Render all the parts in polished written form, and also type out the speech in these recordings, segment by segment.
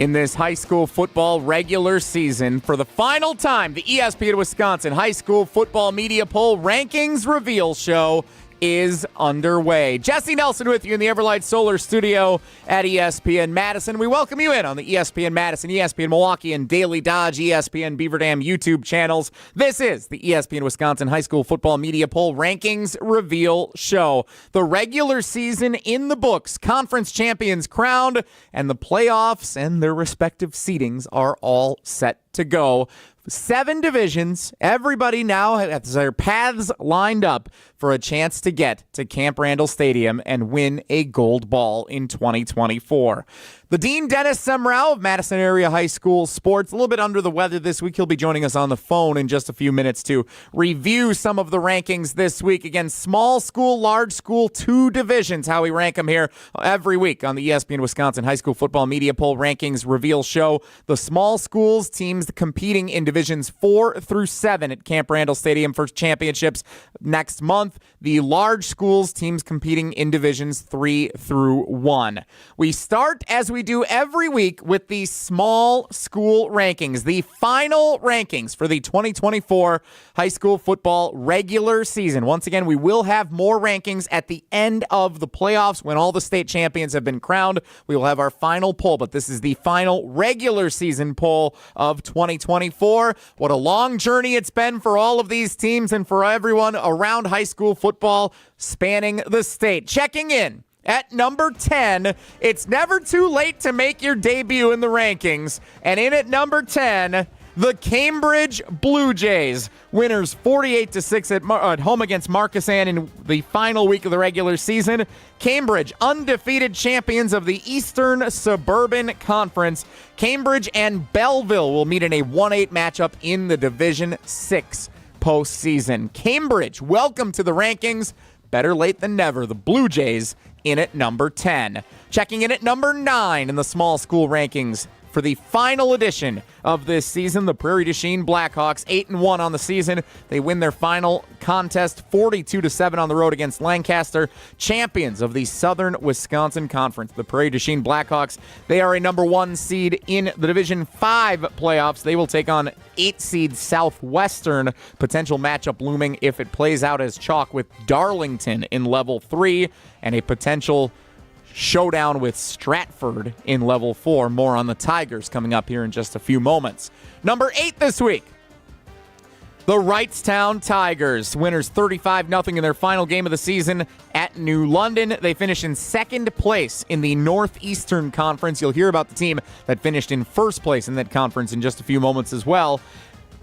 In this high school football regular season, for the final time, the ESPN Wisconsin High School Football Media Poll Rankings Reveal Show is underway. Jesse Nelson with you in the Everlight Solar Studio at ESPN Madison. We welcome you in on the ESPN Madison, ESPN Milwaukee, and Daily Dodge, ESPN Beaver Dam YouTube channels. This is the ESPN Wisconsin High School Football Media Poll Rankings Reveal Show. The regular season in the books, conference champions crowned, and the playoffs and their respective seedings are all set to go. 7 divisions. Everybody now has their paths lined up for a chance to get to Camp Randall Stadium and win a gold ball in 2024. The Dean Dennis Semrau of Madison Area High School Sports, a little bit under the weather this week. He'll be joining us on the phone in just a few minutes to review some of the rankings this week. Again, small school, large school, 2 divisions, how we rank them here every week on the ESPN Wisconsin High School Football Media Poll Rankings Reveal Show. The small schools, teams competing in Divisions 4 through 7 at Camp Randall Stadium for championships next month. The large schools, teams competing in Divisions 3 through 1. We start, as we do every week, with the small school rankings, the final rankings for the 2024 high school football regular season. Once again, we will have more rankings at the end of the playoffs when all the state champions have been crowned. We will have our final poll, but this is the final regular season poll of 2024. What a long journey it's been for all of these teams and for everyone around high school football spanning the state. Checking in at number 10, it's never too late to make your debut in the rankings. And in at number 10, the Cambridge Blue Jays, winners 48-6 at home against Marcus Ann in the final week of the regular season. Cambridge, undefeated champions of the Eastern Suburban Conference. Cambridge and Belleville will meet in a 1-8 matchup in the Division 6 postseason. Cambridge, welcome to the rankings. Better late than never. The Blue Jays in at number 10. Checking in at number 9 in the small school rankings for the final edition of this season, the Prairie du Chien Blackhawks, 8-1 on the season. They win their final contest 42-7 on the road against Lancaster, champions of the Southern Wisconsin Conference. The Prairie du Chien Blackhawks, they are a number 1 seed in the Division 5 playoffs. They will take on 8 seed Southwestern, potential matchup looming if it plays out as chalk with Darlington in level 3, and a potential showdown with Stratford in level 4. More on the Tigers coming up here in just a few moments. Number 8 this week, the Wrightstown Tigers, winners 35-0 in their final game of the season at New London. They finish in second place in the Northeastern Conference. You'll hear about the team that finished in first place in that conference in just a few moments as well.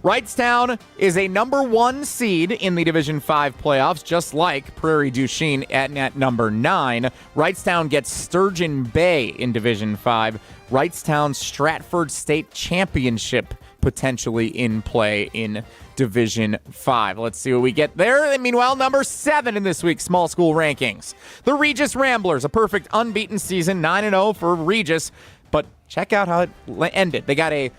Wrightstown is a number 1 seed in the Division 5 playoffs, just like Prairie du Chien at number 9. Wrightstown gets Sturgeon Bay in Division 5. Wrightstown Stratford State Championship potentially in play in Division 5. Let's see what we get there. And meanwhile, number 7 in this week's small school rankings, the Regis Ramblers, a perfect unbeaten season, 9-0 for Regis. But check out how it ended. They got a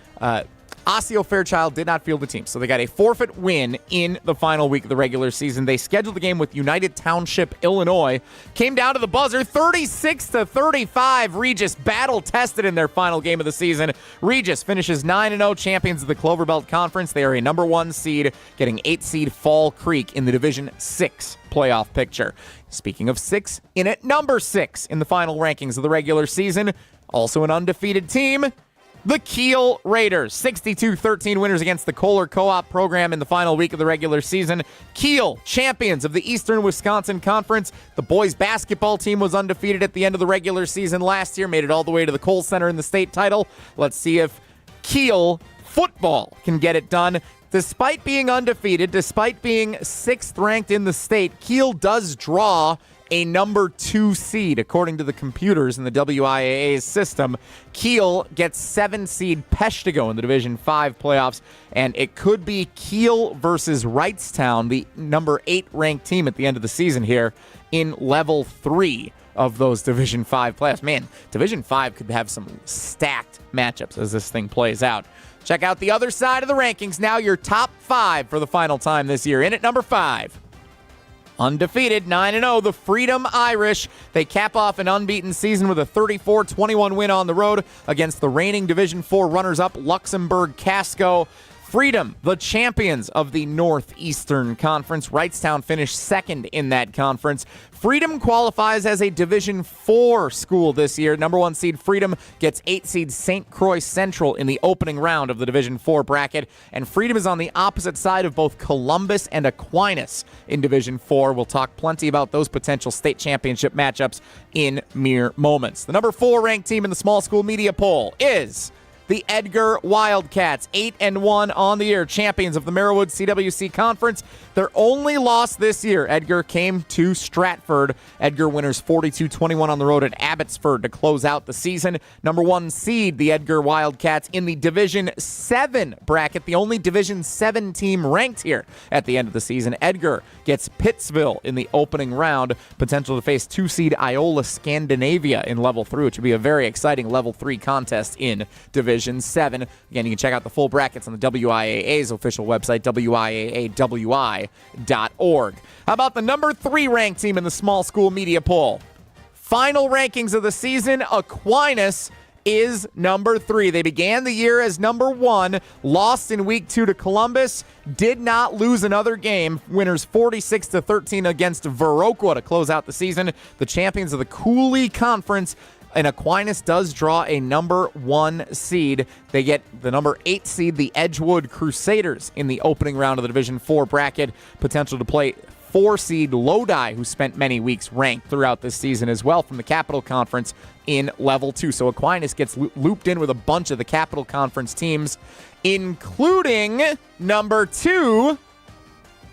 Osseo Fairchild did not field the team, so they got a forfeit win in the final week of the regular season. They scheduled the game with United Township, Illinois. Came down to the buzzer, 36-35. Regis battle-tested in their final game of the season. Regis finishes 9-0, champions of the Clover Belt Conference. They are a number 1 seed, getting 8 seed Fall Creek in the Division 6 playoff picture. Speaking of 6, in at number 6 in the final rankings of the regular season, also an undefeated team, the Kiel Raiders, 62-13 winners against the Kohler Co-op program in the final week of the regular season. Kiel, champions of the Eastern Wisconsin Conference. The boys basketball team was undefeated at the end of the regular season last year, made it all the way to the Kohl Center in the state title. Let's see if Kiel football can get it done. Despite being undefeated, despite being 6th ranked in the state, Kiel does draw a number 2 seed, according to the computers in the WIAA's system. Kiel gets 7 seed Peshtigo in the Division 5 playoffs, and it could be Kiel versus Wrightstown, the number 8 ranked team at the end of the season here, in level 3 of those Division 5 playoffs. Man, Division 5 could have some stacked matchups as this thing plays out. Check out the other side of the rankings now, your top 5 for the final time this year. In at number 5, Undefeated, 9-0, the Freedom Irish. They cap off an unbeaten season with a 34-21 win on the road against the reigning Division 4 runners-up Luxembourg Casco. Freedom, the champions of the Northeastern Conference. Wrightstown finished second in that conference. Freedom qualifies as a Division 4 school this year. Number 1 seed Freedom gets 8 seed St. Croix Central in the opening round of the Division 4 bracket. And Freedom is on the opposite side of both Columbus and Aquinas in Division 4. We'll talk plenty about those potential state championship matchups in mere moments. The number 4 ranked team in the small school media poll is the Edgar Wildcats, 8-1 on the year, champions of the Merriwood CWC Conference. Their only loss this year, Edgar, came to Stratford. Edgar winners 42-21 on the road at Abbotsford to close out the season. Number 1 seed, the Edgar Wildcats, in the Division 7 bracket, the only Division 7 team ranked here at the end of the season. Edgar gets Pittsville in the opening round, potential to face 2 seed Iola Scandinavia in Level 3, which would be a very exciting Level 3 contest in Division 7. Again, you can check out the full brackets on the WIAA's official website, WIAAWI.org. How about the number 3 ranked team in the small school media poll? Final rankings of the season, Aquinas is number 3. They began the year as number 1, lost in week 2 to Columbus, did not lose another game. Winners 46-13 against Viroqua to close out the season. The champions of the Cooley Conference. And Aquinas does draw a number 1 seed. They get the number 8 seed, the Edgewood Crusaders, in the opening round of the Division 4 bracket. Potential to play 4 seed Lodi, who spent many weeks ranked throughout this season as well from the Capital Conference in Level 2. So Aquinas gets looped in with a bunch of the Capital Conference teams, including number 2,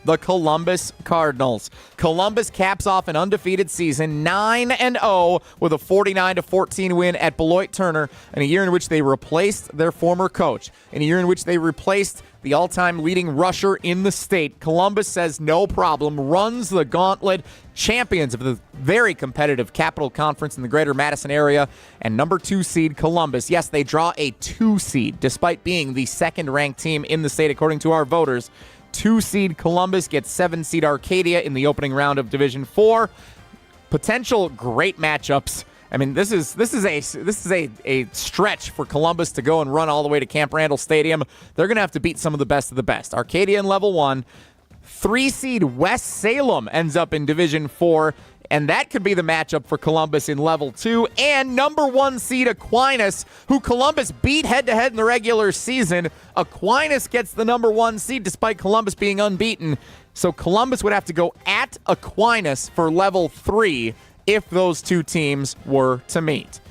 the Columbus Cardinals. Columbus caps off an undefeated season, 9-0, with a 49-14 win at Beloit Turner, in a year in which they replaced their former coach, in a year in which they replaced the all-time leading rusher in the state. Columbus says no problem, runs the gauntlet, champions of the very competitive Capital Conference in the greater Madison area, and number 2 seed Columbus. Yes, they draw a 2 seed, despite being the second-ranked team in the state, according to our voters. 2 seed Columbus gets 7 seed Arcadia in the opening round of Division 4. Potential great matchups. I mean, this is a stretch for Columbus to go and run all the way to Camp Randall Stadium. They're going to have to beat some of the best of the best. Arcadia in Level 1. 3 seed West Salem ends up in Division 4. And that could be the matchup for Columbus in Level 2. And number 1 seed Aquinas, who Columbus beat head-to-head in the regular season. Aquinas gets the number 1 seed despite Columbus being unbeaten. So Columbus would have to go at Aquinas for Level 3 if those two teams were to meet.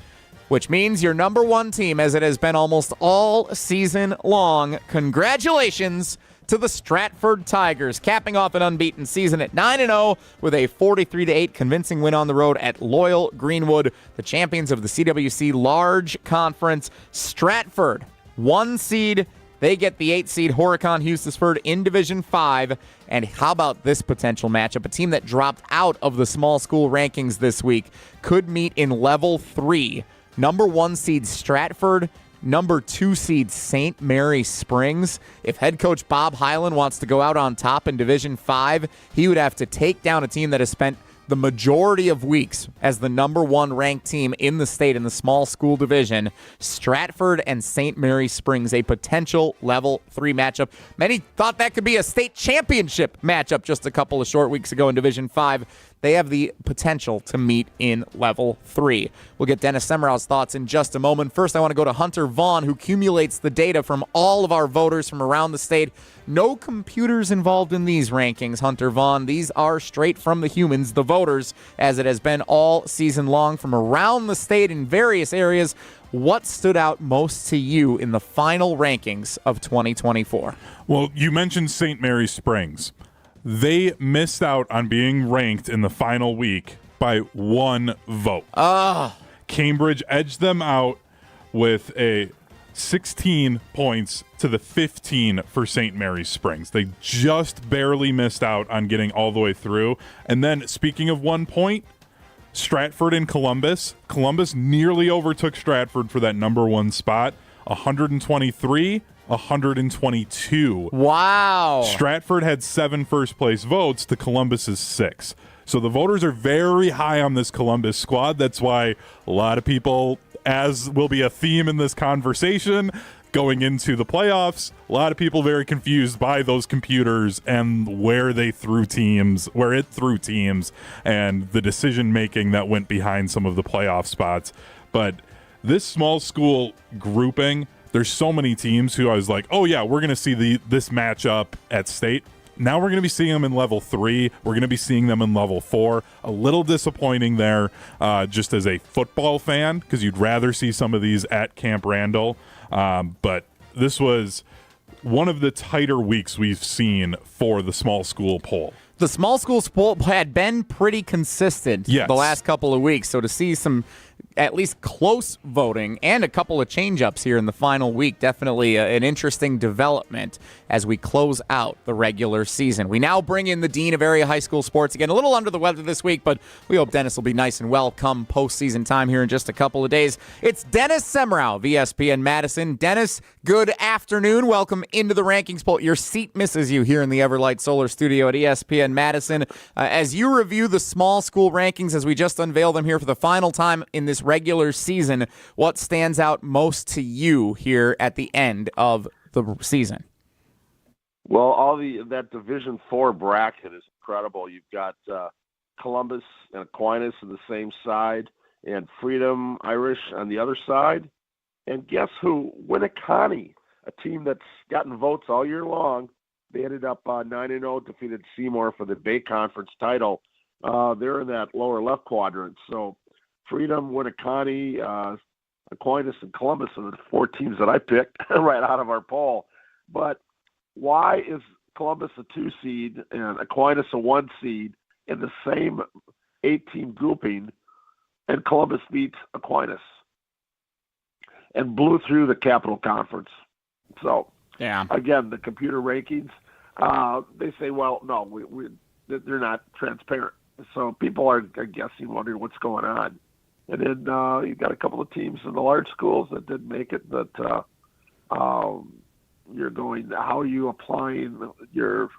Which means your number 1 team, as it has been almost all season long. Congratulations to the Stratford Tigers, capping off an unbeaten season at 9-0 with a 43-8 convincing win on the road at Loyal Greenwood, the champions of the CWC Large Conference. Stratford, 1 seed. They get the 8 seed Horicon Hustisford in Division 5. And how about this potential matchup? A team that dropped out of the small school rankings this week could meet in Level 3. Number 1 seed Stratford, number 2 seed St. Mary Springs. If head coach Bob Hyland wants to go out on top in Division 5, he would have to take down a team that has spent the majority of weeks as the number 1 ranked team in the state in the small school division. Stratford and St. Mary Springs, a potential Level 3 matchup. Many thought that could be a state championship matchup just a couple of short weeks ago in Division 5. They have the potential to meet in Level 3. We'll get Dennis Semrau's thoughts in just a moment. First, I want to go to Hunter Vaughn, who accumulates the data from all of our voters from around the state. No computers involved in these rankings, Hunter Vaughn. These are straight from the humans, the voters, as it has been all season long from around the state in various areas. What stood out most to you in the final rankings of 2024? Well, you mentioned St. Mary Springs. They missed out on being ranked in the final week by 1 vote. Cambridge edged them out with a 16 points to the 15 for St. Mary's Springs. They just barely missed out on getting all the way through. And then, speaking of 1 point, Stratford and Columbus. Columbus nearly overtook Stratford for that number 1 spot. 123 122. Wow. Stratford had 7 first-place votes to Columbus's 6. So the voters are very high on this Columbus squad. That's why a lot of people, as will be a theme in this conversation, going into the playoffs, a lot of people very confused by those computers and where it threw teams, and the decision-making that went behind some of the playoff spots. But this small school grouping, there's so many teams who I was like, oh yeah, we're going to see this matchup at state. Now we're going to be seeing them in level 3. We're going to be seeing them in level 4. A little disappointing there just as a football fan, because you'd rather see some of these at Camp Randall. But this was one of the tighter weeks we've seen for the small school poll. The small schools poll had been pretty consistent the last couple of weeks, so to see some at least close voting and a couple of change-ups here in the final week, definitely an interesting development as we close out the regular season. We now bring in the Dean of Area High School Sports. Again, a little under the weather this week, but we hope Dennis will be nice and well come postseason time here in just a couple of days. It's Dennis Semrau of ESPN Madison. Dennis, good afternoon. Welcome into the rankings poll. Your seat misses you here in the Everlight Solar Studio at ESPN Madison. As you review the small school rankings, as we just unveil them here for the final time in this regular season, what stands out most to you here at the end of the season? Well, that Division 4 bracket is incredible. You've got Columbus and Aquinas on the same side, and Freedom Irish on the other side. And guess who? Winneconne, a team that's gotten votes all year long. They ended up 9-0, defeated Seymour for the Bay Conference title. They're in that lower left quadrant. So Freedom, Winneconne, Aquinas, and Columbus are the 4 teams that I picked right out of our poll. But why is Columbus a 2 seed and Aquinas a 1 seed in the same 8-team grouping, and Columbus beats Aquinas and blew through the Capital Conference? So, again, the computer rankings, they say, well, no, they're not transparent. So people are guessing, wondering what's going on. And then you've got a couple of teams in the large schools that didn't make it. That you're going, how are you applying your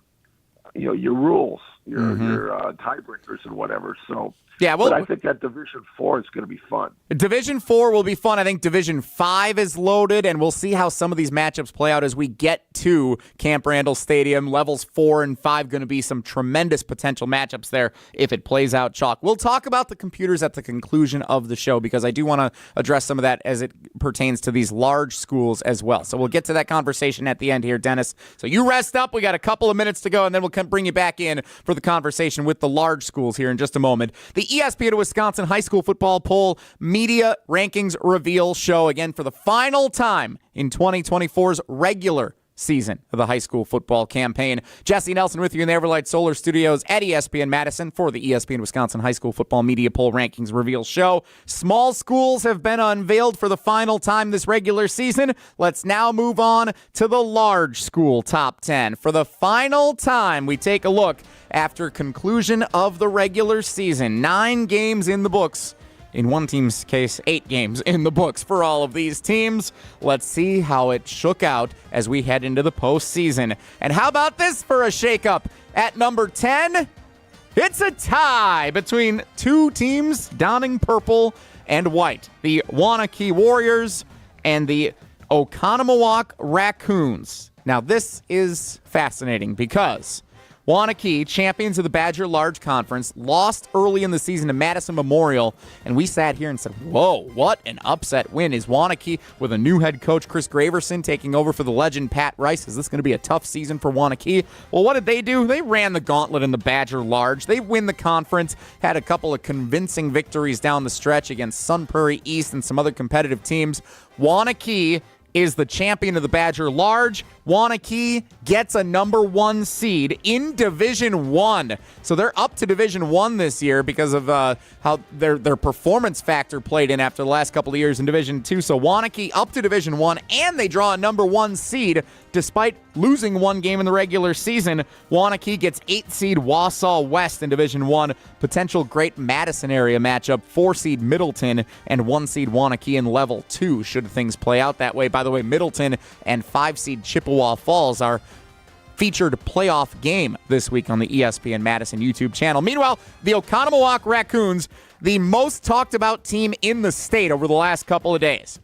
rules, your tiebreakers and whatever. So but I think that Division 4 is going to be fun. Division 4 will be fun. I think Division 5 is loaded, and we'll see how some of these matchups play out as we get to Camp Randall Stadium. Levels 4 and 5 going to be some tremendous potential matchups there if it plays out chalk. We'll talk about the computers at the conclusion of the show because I do want to address some of that as it pertains to these large schools as well. So we'll get to that conversation at the end here, Dennis. So you rest up. We got a couple of minutes to go, and then we'll bring you back in for the conversation with the large schools here in just a moment. The ESPN Wisconsin High School Football Poll Media Rankings Reveal Show, again, for the final time in 2024's regular season of the high school football campaign. Jesse Nelson with you in the Everlight Solar Studios at ESPN Madison for the ESPN Wisconsin High School Football Media Poll Rankings Reveal Show. Small schools have been unveiled for the final time this regular season. Let's now move on to the large school top 10. For the final time, we take a look after conclusion of the regular season. 9 games in the books. In one team's case, 8 games in the books for all of these teams. Let's see how it shook out as we head into the postseason. And how about this for a shakeup? At number 10, it's a tie between 2 teams donning purple and white. The Waunakee Warriors and the Oconomowoc Raccoons. Now, this is fascinating because Waunakee, champions of the Badger Large Conference, lost early in the season to Madison Memorial, and we sat here and said, whoa, what an upset win. Is Waunakee, with a new head coach, Chris Graverson, taking over for the legend, Pat Rice? Is this going to be a tough season for Waunakee? Well, what did they do? They ran the gauntlet in the Badger Large. They win the conference, had a couple of convincing victories down the stretch against Sun Prairie East and some other competitive teams. Waunakee is the champion of the Badger Large. Waunakee gets a number 1 seed in Division 1. So they're up to Division 1 this year because of how their performance factor played in after the last couple of years in Division 2. So Waunakee up to Division 1, and they draw a number 1 seed despite losing 1 game in the regular season. Waunakee gets 8 seed Wausau West in Division 1. Potential great Madison area matchup, 4 seed Middleton and 1 seed Waunakee in level 2 should things play out that way. By the way, Middleton and 5 seed Chippewa Falls are featured playoff game this week on the ESPN Madison YouTube channel. Meanwhile, the Oconomowoc Raccoons, the most talked about team in the state over the last couple of days.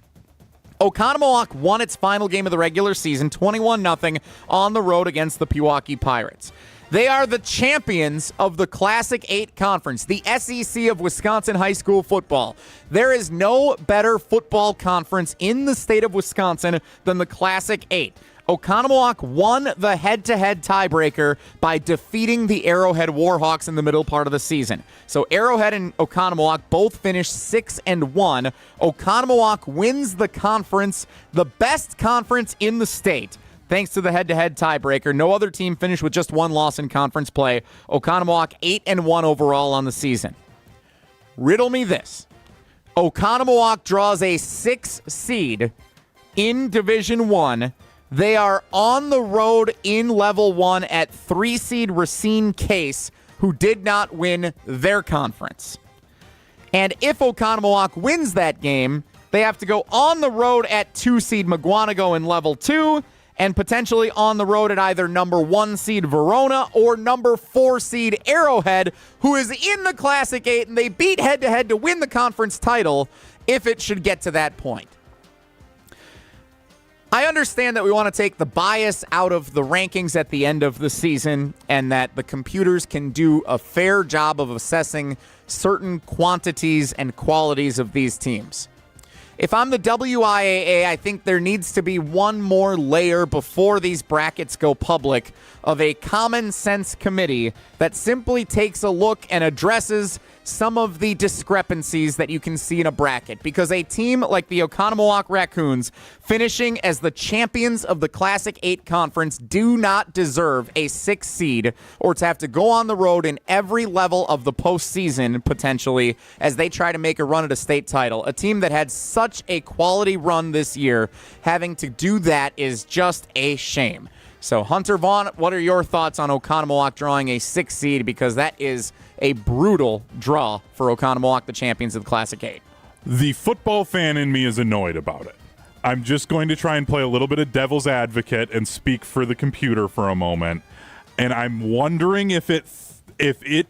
Oconomowoc won its final game of the regular season, 21-0 on the road against the Pewaukee Pirates. They are the champions of the Classic 8 Conference, the SEC of Wisconsin high school football. There is no better football conference in the state of Wisconsin than the Classic 8. Oconomowoc won the head-to-head tiebreaker by defeating the Arrowhead Warhawks in the middle part of the season. So Arrowhead and Oconomowoc both finished 6-1. Oconomowoc wins the conference, the best conference in the state, thanks to the head-to-head tiebreaker. No other team finished with just 1 loss in conference play. Oconomowoc 8-1 overall on the season. Riddle me this. Oconomowoc draws a 6 seed in Division 1. They are on the road in level 1 at 3 seed Racine Case, who did not win their conference. And if Oconomowoc wins that game, they have to go on the road at 2 seed Mugwanago in level 2, and potentially on the road at either number 1 seed Verona or number 4 seed Arrowhead, who is in the Classic 8, and they beat head-to-head to win the conference title if it should get to that point. I understand that we want to take the bias out of the rankings at the end of the season and that the computers can do a fair job of assessing certain quantities and qualities of these teams. If I'm the WIAA, I think there needs to be one more layer before these brackets go public of a common sense committee that simply takes a look and addresses some of the discrepancies that you can see in a bracket. Because a team like the Oconomowoc Raccoons finishing as the champions of the Classic 8 Conference do not deserve a 6 seed or to have to go on the road in every level of the postseason, potentially, as they try to make a run at a state title. A team that had such a quality run this year, having to do that is just a shame. So, Hunter Vaughn, what are your thoughts on Oconomowoc drawing a 6 seed? Because that is a brutal draw for Oconomowoc, the champions of the Classic 8. The football fan in me is annoyed about it. I'm just going to try and play a little bit of devil's advocate and speak for the computer for a moment. And I'm wondering if it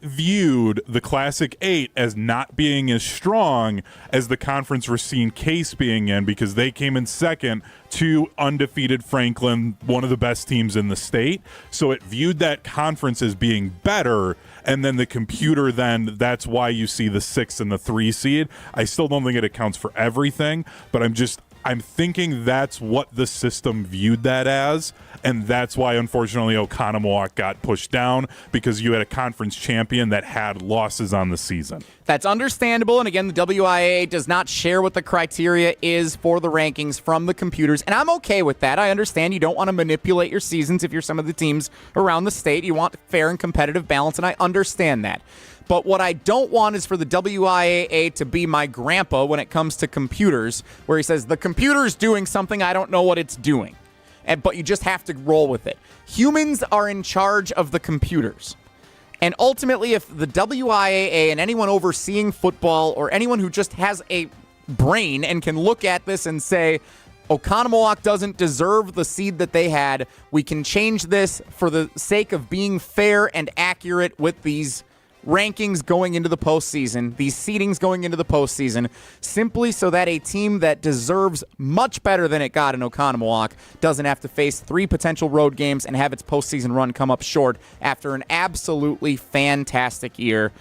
viewed the Classic 8 as not being as strong as the Conference Racine Case being in, because they came in second to undefeated Franklin, one of the best teams in the state. So it viewed that conference as being better, and then the computer that's why you see the 6 and the 3 seed. I still don't think it accounts for everything, but I'm thinking that's what the system viewed that as, and that's why, unfortunately, Oconomowoc got pushed down, because you had a conference champion that had losses on the season. That's understandable, and again, the WIAA does not share what the criteria is for the rankings from the computers, and I'm okay with that. I understand you don't want to manipulate your seasons if you're some of the teams around the state. You want fair and competitive balance, and I understand that. But what I don't want is for the WIAA to be my grandpa when it comes to computers, where he says, the computer's doing something, I don't know what it's doing. But you just have to roll with it. Humans are in charge of the computers. And ultimately, if the WIAA and anyone overseeing football or anyone who just has a brain and can look at this and say, Oconomowoc doesn't deserve the seed that they had, we can change this for the sake of being fair and accurate with these rankings going into the postseason, these seedings going into the postseason, simply so that a team that deserves much better than it got in Oconomowoc doesn't have to face 3 potential road games and have its postseason run come up short after an absolutely fantastic year.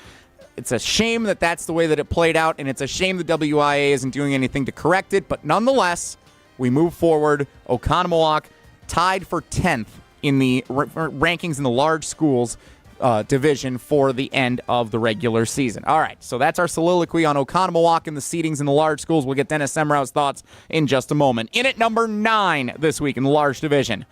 It's a shame that that's the way that it played out, and it's a shame the WIA isn't doing anything to correct it, but nonetheless, we move forward. Oconomowoc tied for 10th in the rankings in the large schools division for the end of the regular season. All right, so that's our soliloquy on Oconomowoc and the seedings in the large schools. We'll get Dennis Semrau's thoughts in just a moment. In at number 9 this week in the large division,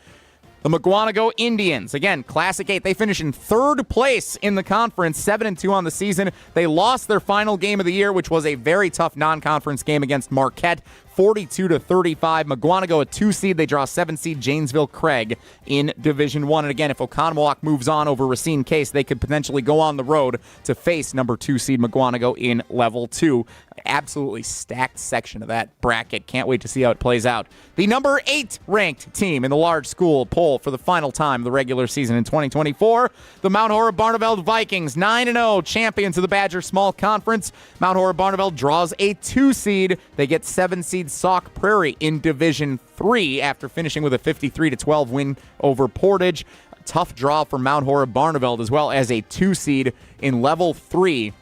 The Mukwonago Indians, again, Classic 8, they finish in third place in the conference, 7-2 on the season. They lost their final game of the year, which was a very tough non-conference game against Marquette, 42-35. Mukwonago, a 2 seed. They draw 7 seed Janesville Craig in Division 1. And again, if Oconomowoc moves on over Racine Case, they could potentially go on the road to face number 2 seed Mukwonago in Level 2. Absolutely stacked section of that bracket. Can't wait to see how it plays out. The number 8 ranked team in the large school poll for the final time of the regular season in 2024, the Mount Horeb-Barneveld Vikings, 9-0, champions of the Badger Small Conference. Mount Horeb-Barneveld draws a 2 seed. They get 7 seed Sauk Prairie in Division 3 after finishing with a 53-12 win over Portage. A tough draw for Mount Horeb-Barneveld, as well as a 2 seed in Level 3,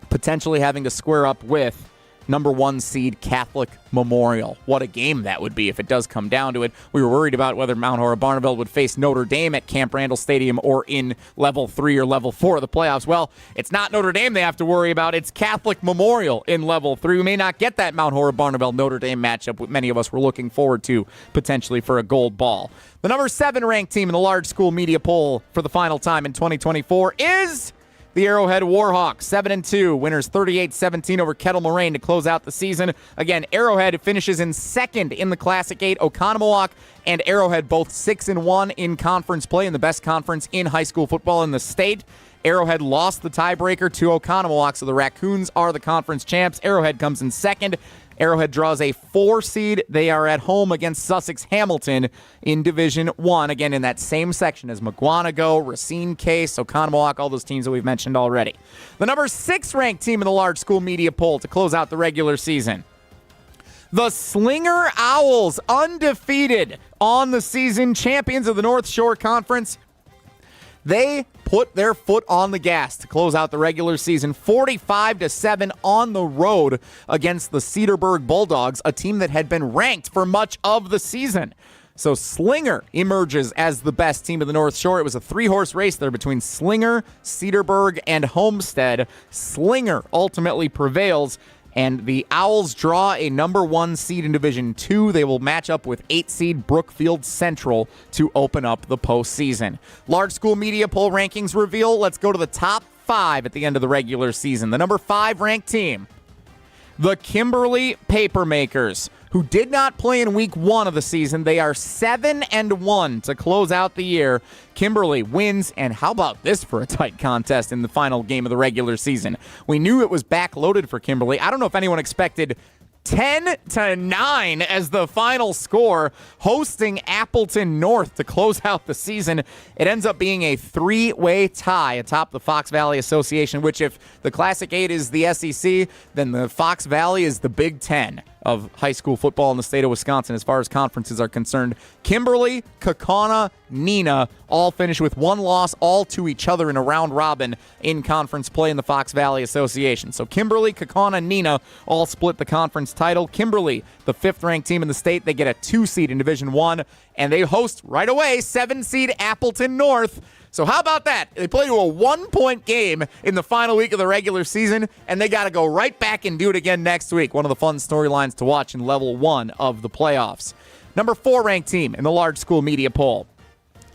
potentially having to square up with number 1 seed Catholic Memorial. What a game that would be if it does come down to it. We were worried about whether Mount Horeb-Barneveld would face Notre Dame at Camp Randall Stadium or in Level 3 or Level 4 of the playoffs. Well, it's not Notre Dame they have to worry about. It's Catholic Memorial in Level 3. We may not get that Mount Horeb-Barneveld Notre Dame matchup that many of us were looking forward to potentially for a gold ball. The number 7 ranked team in the large school media poll for the final time in 2024 is the Arrowhead Warhawks, 7-2, winners 38-17 over Kettle Moraine to close out the season. Again, Arrowhead finishes in second in the Classic 8. Oconomowoc and Arrowhead both 6-1 in conference play, in the best conference in high school football in the state. Arrowhead lost the tiebreaker to Oconomowoc, so the Raccoons are the conference champs. Arrowhead comes in second. Arrowhead draws a 4 seed. They are at home against Sussex Hamilton in Division 1. Again, in that same section as Mukwonago, Racine Case, Oconomowoc, all those teams that we've mentioned already. The number 6 ranked team in the large school media poll to close out the regular season, the Slinger Owls, undefeated on the season, champions of the North Shore Conference. They put their foot on the gas to close out the regular season, 45-7 on the road against the Cedarburg Bulldogs, a team that had been ranked for much of the season. So Slinger emerges as the best team of the North Shore. It was a 3-horse race there between Slinger, Cedarburg, and Homestead. Slinger ultimately prevails, and the Owls draw a number 1 seed in Division 2. They will match up with 8 seed Brookfield Central to open up the postseason. Large school media poll rankings reveal. Let's go to the top 5 at the end of the regular season. The number 5 ranked team, the Kimberly Papermakers, who did not play in week 1 of the season. They are 7-1 to close out the year. Kimberly wins, and how about this for a tight contest in the final game of the regular season? We knew it was backloaded for Kimberly. I don't know if anyone expected 10-9 as the final score, hosting Appleton North to close out the season. It ends up being a 3-way tie atop the Fox Valley Association, which if the Classic 8 is the SEC, then the Fox Valley is the Big Ten of high school football in the state of Wisconsin as far as conferences are concerned. Kimberly, Kaukauna, Neenah all finish with 1 loss, all to each other in a round robin in conference play in the Fox Valley Association. So Kimberly, Kaukauna, and Neenah all split the conference title. Kimberly, the 5th ranked team in the state, they get a 2 seed in Division 1, and they host right away 7 seed Appleton North. So how about that? They play to a 1-point game in the final week of the regular season, and they got to go right back and do it again next week. One of the fun storylines to watch in Level 1 of the playoffs. Number 4 ranked team in the large school media poll,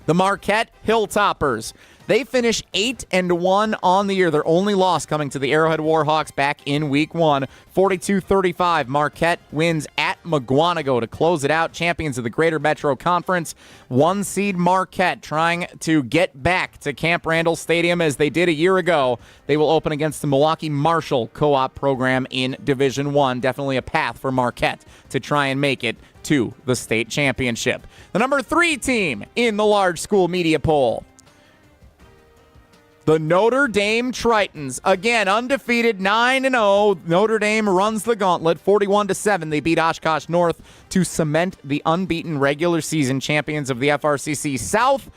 the Marquette Hilltoppers. They finish 8-1 on the year. Their only loss coming to the Arrowhead Warhawks back in week 1. 42-35. Marquette wins at Mukwonago to close it out. Champions of the Greater Metro Conference. 1 seed Marquette trying to get back to Camp Randall Stadium as they did a year ago. They will open against the Milwaukee Marshall Co-op program in Division 1. Definitely a path for Marquette to try and make it to the state championship. The number 3 team in the large school media poll, the Notre Dame Tritons, again undefeated, 9-0. Notre Dame runs the gauntlet, 41-7. They beat Oshkosh North to cement the unbeaten regular season champions of the FRCC South.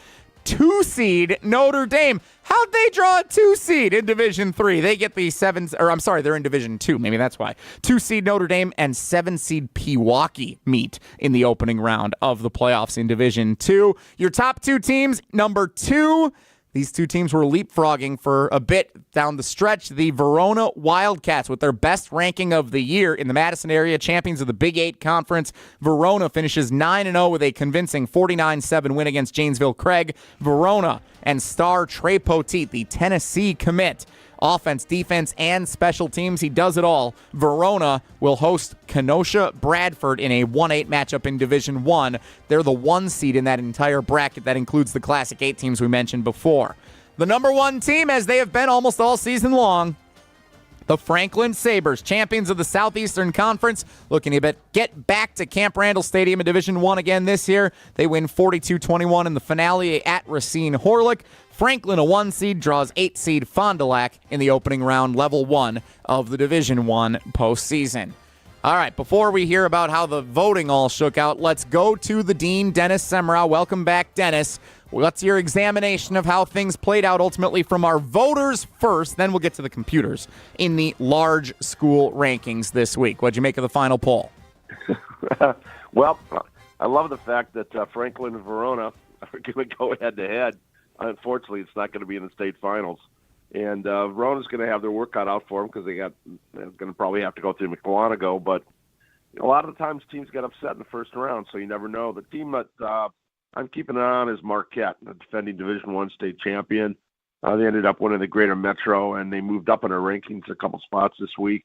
2 seed Notre Dame. How'd they draw a 2 seed in Division 3? They get the 7, or I'm sorry, they're in Division 2. Maybe that's why. 2 seed Notre Dame and 7 seed Pewaukee meet in the opening round of the playoffs in Division 2. Your top 2 teams, number 2, These two teams were leapfrogging for a bit down the stretch. The Verona Wildcats, with their best ranking of the year in the Madison area, champions of the Big 8 Conference. Verona finishes 9-0 with a convincing 49-7 win against Janesville Craig. Verona and star Trey Poteet, the Tennessee commit. Offense, defense, and special teams. He does it all. Verona will host Kenosha Bradford in a 1-8 matchup in Division I. They're the 1 seed in that entire bracket. That includes the Classic 8 teams we mentioned before. The number 1 team, as they have been almost all season long, the Franklin Sabres, champions of the Southeastern Conference, looking to get back to Camp Randall Stadium in Division I again this year. They win 42-21 in the finale at Racine Horlick. Franklin, a 1 seed, draws 8 seed Fond du Lac in the opening round, level 1 of the Division I postseason. All right, before we hear about how the voting all shook out, let's go to the Dean, Dennis Semrau. Welcome back, Dennis. What's your examination of how things played out ultimately from our voters first, then we'll get to the computers, in the large school rankings this week? What'd you make of the final poll? Well, I love the fact that Franklin and Verona are going to go head-to-head. Unfortunately, it's not going to be in the state finals. And Verona's going to have their work cut out for them because they're going to probably have to go through McWanago. But a lot of the times teams get upset in the first round, so you never know. The team that I'm keeping an eye on is Marquette, the defending Division I state champion. They ended up winning the Greater Metro, and they moved up in our rankings a couple spots this week.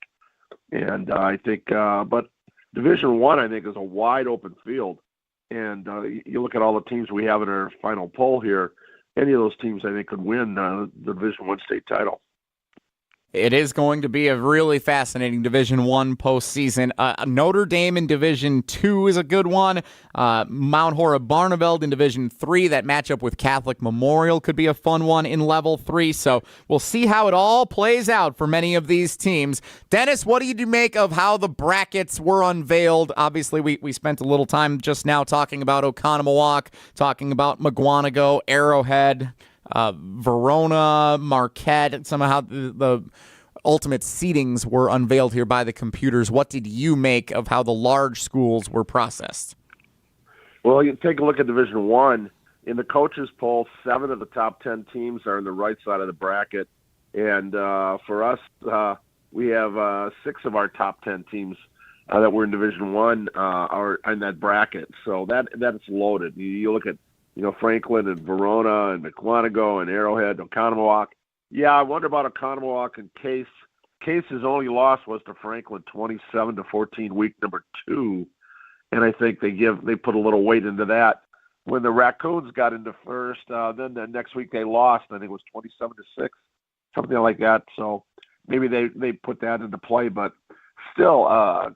And I think, but Division I think, is a wide open field. And you look at all the teams we have in our final poll here. Any of those teams, I think, could win the Division I state title. It is going to be a really fascinating Division I postseason. Notre Dame in Division II is a good one. Mount Horeb-Barneveld in Division III. That matchup with Catholic Memorial could be a fun one in Level 3. So we'll see how it all plays out for many of these teams. Dennis, what do you make of how the brackets were unveiled? Obviously, we spent a little time just now talking about Oconomowoc, talking about McWanago, Arrowhead, Verona, Marquette. Somehow the ultimate seedings were unveiled here by the computers. What did you make of how the large schools were processed? Well, you take a look at Division I. In the coaches poll, 7 of the top 10 teams are on the right side of the bracket. And for us, we have 6 of our top 10 teams that were in Division I are in that bracket. So that's loaded. You look at Franklin and Verona and McWanago and Arrowhead, Oconomowoc. Yeah, I wonder about Oconomowoc and Case. Case's only loss was to Franklin, 27-14, week number 2, and I think they put a little weight into that. When the Raccoons got into first, then the next week they lost. I think it was 27-6, something like that. So maybe they put that into play, but still a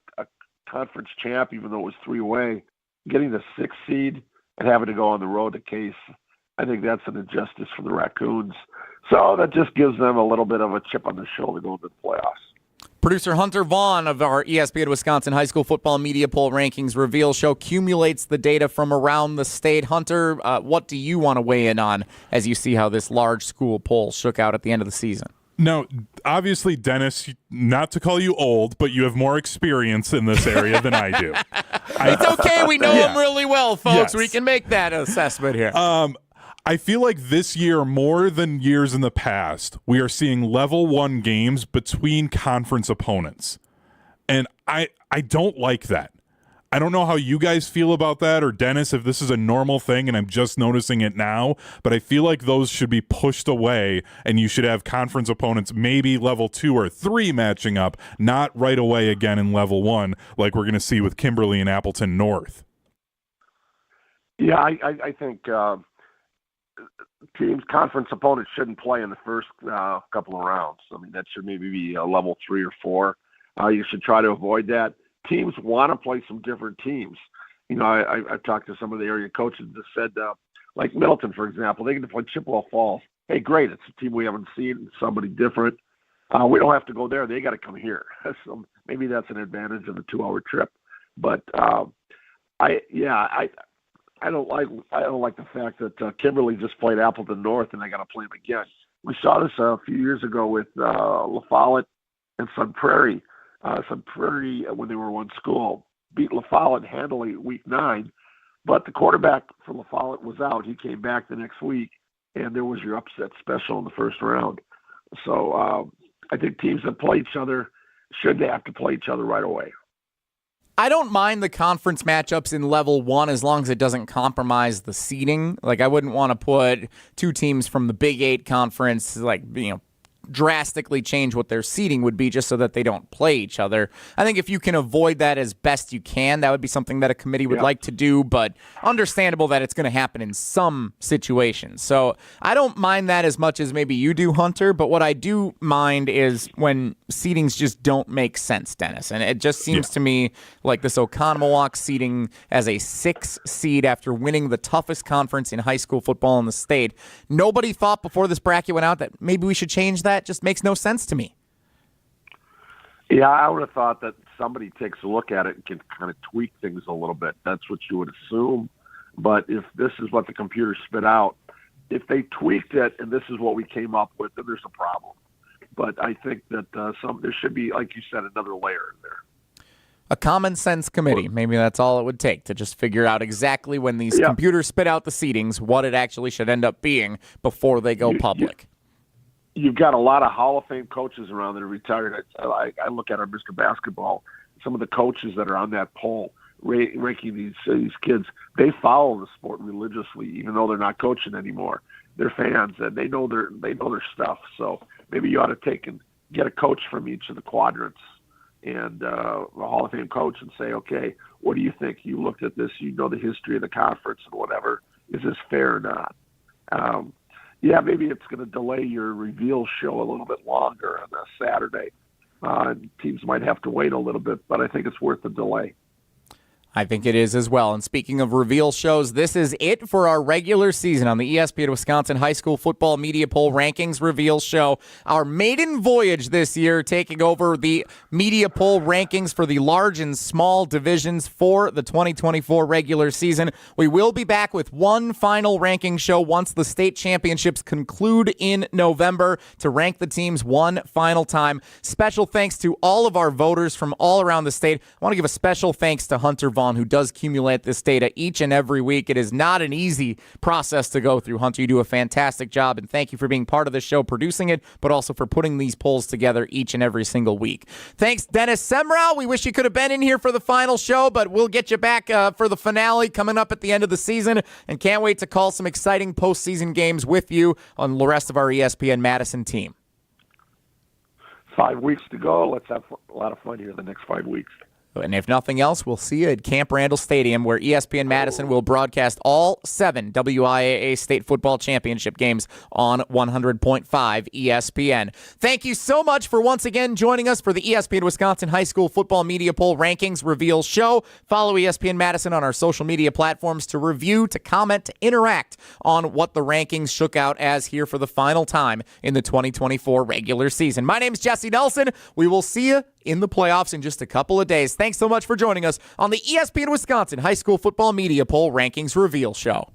conference champ, even though it was 3-way, getting the 6th seed and having to go on the road to Case, I think that's an injustice for the Raccoons. So that just gives them a little bit of a chip on the shoulder going to the playoffs. Producer Hunter Vaughn of our ESPN Wisconsin High School Football Media Poll Rankings Reveal show accumulates the data from around the state. Hunter, what do you want to weigh in on as you see how this large school poll shook out at the end of the season? Now, obviously, Dennis, not to call you old, but you have more experience in this area than I do. It's okay. We know Yeah. him really well, folks. Yes. We can make that assessment here. I feel like this year, more than years in the past, we are seeing level 1 games between conference opponents. And I don't like that. I don't know how you guys feel about that, or Dennis, if this is a normal thing and I'm just noticing it now, but I feel like those should be pushed away and you should have conference opponents maybe level 2 or 3 matching up, not right away again in level 1 like we're going to see with Kimberly and Appleton North. Yeah, I think teams, conference opponents shouldn't play in the first couple of rounds. I mean, that should maybe be a level 3 or 4. You should try to avoid that. Teams want to play some different teams. I've talked to some of the area coaches that said, like Middleton, for example, they get to play Chippewa Falls. Hey, great. It's a team we haven't seen, somebody different. We don't have to go there. They got to come here. So maybe that's an advantage of a 2-hour trip. But I don't like the fact that Kimberly just played Appleton North and they got to play them again. We saw this a few years ago with La Follette and Sun Prairie. Sun Prairie, when they were one school, beat La Follette handily week 9, but the quarterback for La Follette was out. He came back the next week, and there was your upset special in the first round. So I think teams that play each other should have to play each other right away. I don't mind the conference matchups in level 1 as long as it doesn't compromise the seeding. Like, I wouldn't want to put two teams from the Big 8 conference, drastically change what their seeding would be just so that they don't play each other. I think if you can avoid that as best you can, that would be something that a committee would like to do, but understandable that it's going to happen in some situations. So I don't mind that as much as maybe you do, Hunter, but what I do mind is when seedings just don't make sense, Dennis. And it just seems to me like this Oconomowoc seeding as a 6 seed after winning the toughest conference in high school football in the state. Nobody thought before this bracket went out that maybe we should change that. Just makes no sense to me. Yeah, I would have thought that somebody takes a look at it and can kind of tweak things a little bit. That's what you would assume. But if this is what the computer spit out, if they tweaked it and this is what we came up with, then there's a problem. But I think that there should be, like you said, another layer in there. A common sense committee. Maybe that's all it would take to just figure out exactly when these computers spit out the seedings, what it actually should end up being before they go public. You've got a lot of Hall of Fame coaches around that are retired. I look at our Mr. Basketball, some of the coaches that are on that poll ranking these kids, they follow the sport religiously, even though they're not coaching anymore. They're fans and they know their stuff. So maybe you ought to get a coach from each of the quadrants and a Hall of Fame coach and say, okay, what do you think? You looked at this, you know the history of the conference and whatever. Is this fair or not? Maybe it's going to delay your reveal show a little bit longer on a Saturday. Teams might have to wait a little bit, but I think it's worth the delay. I think it is as well. And speaking of reveal shows, this is it for our regular season on the ESPN Wisconsin High School Football Media Poll Rankings Reveal Show. Our maiden voyage this year, taking over the Media Poll rankings for the large and small divisions for the 2024 regular season. We will be back with one final ranking show once the state championships conclude in November to rank the teams one final time. Special thanks to all of our voters from all around the state. I want to give a special thanks to Hunter Vaughn, who does accumulate this data each and every week. It is not an easy process to go through. Hunter, you do a fantastic job, and thank you for being part of the show, producing it, but also for putting these polls together each and every single week. Thanks, Dennis Semrau. We wish you could have been in here for the final show, but we'll get you back for the finale coming up at the end of the season, and can't wait to call some exciting postseason games with you on the rest of our ESPN Madison team. 5 weeks to go. Let's have a lot of fun here the next 5 weeks. And if nothing else, we'll see you at Camp Randall Stadium, where ESPN Madison will broadcast all 7 WIAA State Football Championship games on 100.5 ESPN. Thank you so much for once again joining us for the ESPN Wisconsin High School Football Media Poll Rankings Reveal Show. Follow ESPN Madison on our social media platforms to review, to comment, to interact on what the rankings shook out as here for the final time in the 2024 regular season. My name is Jesse Nelson. We will see you in the playoffs in just a couple of days. Thanks so much for joining us on the ESPN Wisconsin High School Football Media Poll Rankings Reveal Show.